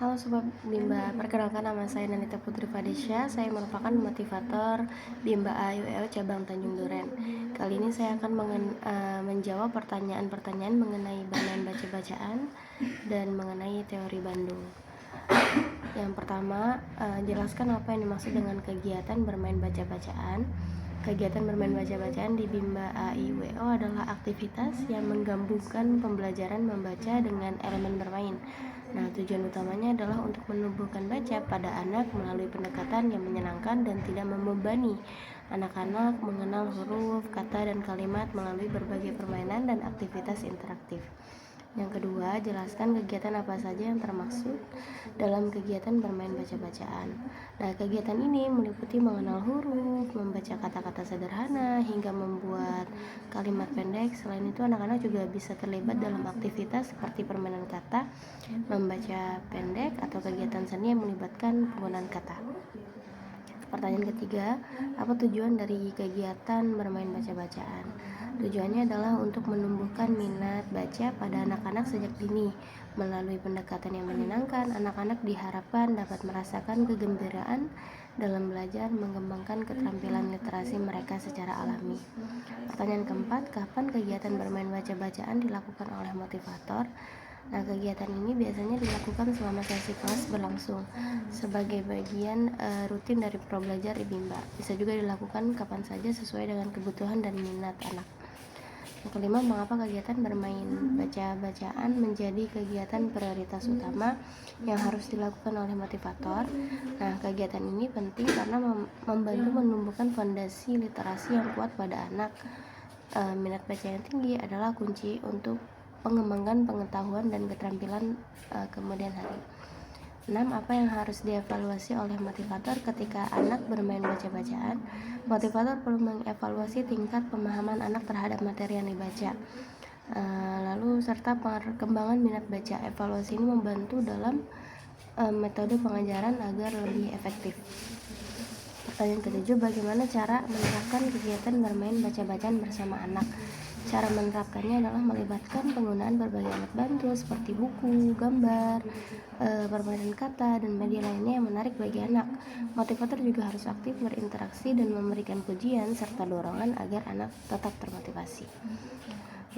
Halo Sobat Bimba, perkenalkan nama saya Nanita Putri Fadisya. Saya merupakan motivator Bimba AIUEO cabang Tanjung Duren. Kali ini saya akan menjawab pertanyaan-pertanyaan mengenai bermain baca-bacaan dan mengenai teori Bandung. Yang pertama, jelaskan apa yang dimaksud dengan kegiatan bermain baca-bacaan. Kegiatan bermain baca-bacaan di Bimba AIUEO adalah aktivitas yang menggabungkan pembelajaran membaca dengan elemen bermain. Nah, tujuan utamanya adalah untuk menumbuhkan baca pada anak melalui pendekatan yang menyenangkan dan tidak membebani. Anak-anak mengenal huruf, kata, dan kalimat melalui berbagai permainan dan aktivitas interaktif. Yang kedua, jelaskan kegiatan apa saja yang termaksud dalam kegiatan bermain baca-bacaan. Nah, kegiatan ini meliputi mengenal huruf, membaca kata-kata sederhana, hingga membuat kalimat pendek. Selain itu, anak-anak juga bisa terlibat dalam aktivitas seperti permainan kata, membaca pendek, atau kegiatan seni yang melibatkan penggunaan kata. Pertanyaan ketiga, apa tujuan dari kegiatan bermain baca-bacaan? Tujuannya adalah untuk menumbuhkan minat baca pada anak-anak sejak dini. Melalui pendekatan yang menyenangkan, anak-anak diharapkan dapat merasakan kegembiraan dalam belajar, mengembangkan keterampilan literasi mereka secara alami. Pertanyaan keempat, kapan kegiatan bermain baca-bacaan dilakukan oleh motivator? Nah, kegiatan ini biasanya dilakukan selama sesi kelas berlangsung sebagai bagian rutin dari pro belajar di Bimba. Bisa juga dilakukan kapan saja sesuai dengan kebutuhan dan minat anak. Yang kelima, mengapa kegiatan bermain baca-bacaan menjadi kegiatan prioritas utama yang harus dilakukan oleh motivator? Nah, kegiatan ini penting karena membantu menumbuhkan fondasi literasi yang kuat pada anak. Minat baca yang tinggi adalah kunci untuk pengembangan pengetahuan dan keterampilan kemudian hari. 6. Apa yang harus dievaluasi oleh motivator ketika anak bermain baca-bacaan? Motivator perlu mengevaluasi tingkat pemahaman anak terhadap materi yang dibaca, lalu serta perkembangan minat baca. Evaluasi ini membantu dalam metode pengajaran agar lebih efektif. Pertanyaan ketujuh, bagaimana cara menerapkan kegiatan bermain baca-bacaan bersama anak? Cara menerapkannya adalah melibatkan penggunaan berbagai alat bantu seperti buku, gambar, permainan kata, dan media lainnya yang menarik bagi anak. Motivator juga harus aktif berinteraksi dan memberikan pujian serta dorongan agar anak tetap termotivasi.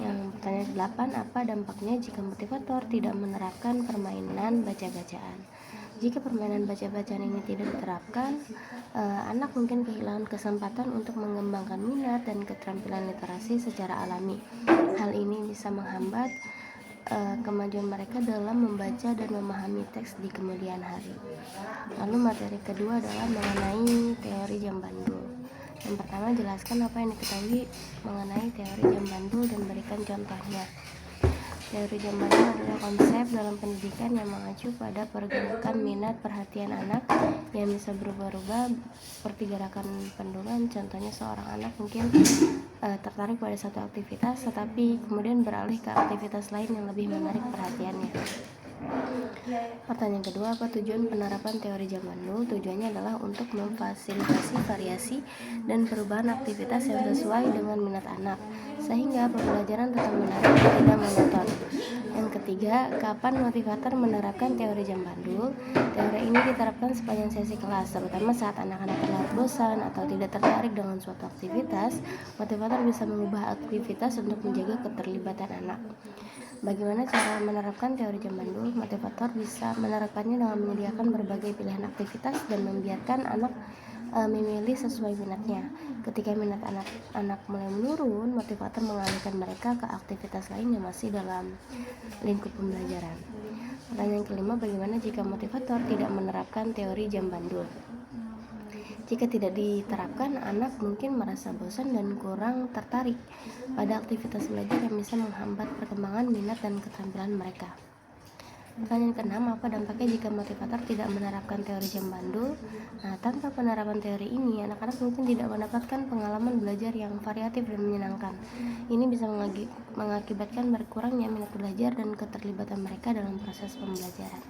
Yang pertanyaan ke-8, apa dampaknya jika motivator tidak menerapkan permainan baca-bacaan? Jika permainan baca-bacaan ini tidak diterapkan, anak mungkin kehilangan kesempatan untuk mengembangkan minat dan keterampilan literasi secara alami. Hal ini bisa menghambat kemajuan mereka dalam membaca dan memahami teks di kemudian hari. Lalu materi kedua adalah mengenai teori jam bandul. Yang pertama, jelaskan apa yang diketahui mengenai teori jam bandul dan berikan contohnya. Teori jam bandul adalah konsep dalam pendidikan yang mengacu pada pergerakan minat perhatian anak yang bisa berubah-ubah seperti gerakan pendulan. Contohnya, seorang anak mungkin tertarik pada satu aktivitas tetapi kemudian beralih ke aktivitas lain yang lebih menarik perhatiannya. Pertanyaan kedua, apa tujuan penerapan teori jam bandul? Tujuannya adalah untuk memfasilitasi variasi dan perubahan aktivitas yang sesuai dengan minat anak, sehingga pembelajaran tetap menarik dan tidak monoton. Yang ketiga, kapan motivator menerapkan teori jam bandul? Teori ini diterapkan sepanjang sesi kelas, terutama saat anak-anak terlihat bosan atau tidak tertarik dengan suatu aktivitas. Motivator bisa mengubah aktivitas untuk menjaga keterlibatan anak. Bagaimana cara menerapkan teori jam bandul? Motivator bisa menerapkannya dengan menyediakan berbagai pilihan aktivitas dan membiarkan anak memilih sesuai minatnya. Ketika minat anak mulai menurun, motivator mengalihkan mereka ke aktivitas lain yang masih dalam lingkup pembelajaran. Pertanyaan kelima, bagaimana jika motivator tidak menerapkan teori jam bandul? Jika tidak diterapkan, anak mungkin merasa bosan dan kurang tertarik pada aktivitas belajar yang bisa menghambat perkembangan minat dan keterampilan mereka. Pertanyaan ke-6, apa dampaknya jika motivator tidak menerapkan teori jam bandul? Nah, tanpa penerapan teori ini, anak-anak mungkin tidak mendapatkan pengalaman belajar yang variatif dan menyenangkan. Ini bisa mengakibatkan berkurangnya minat belajar dan keterlibatan mereka dalam proses pembelajaran.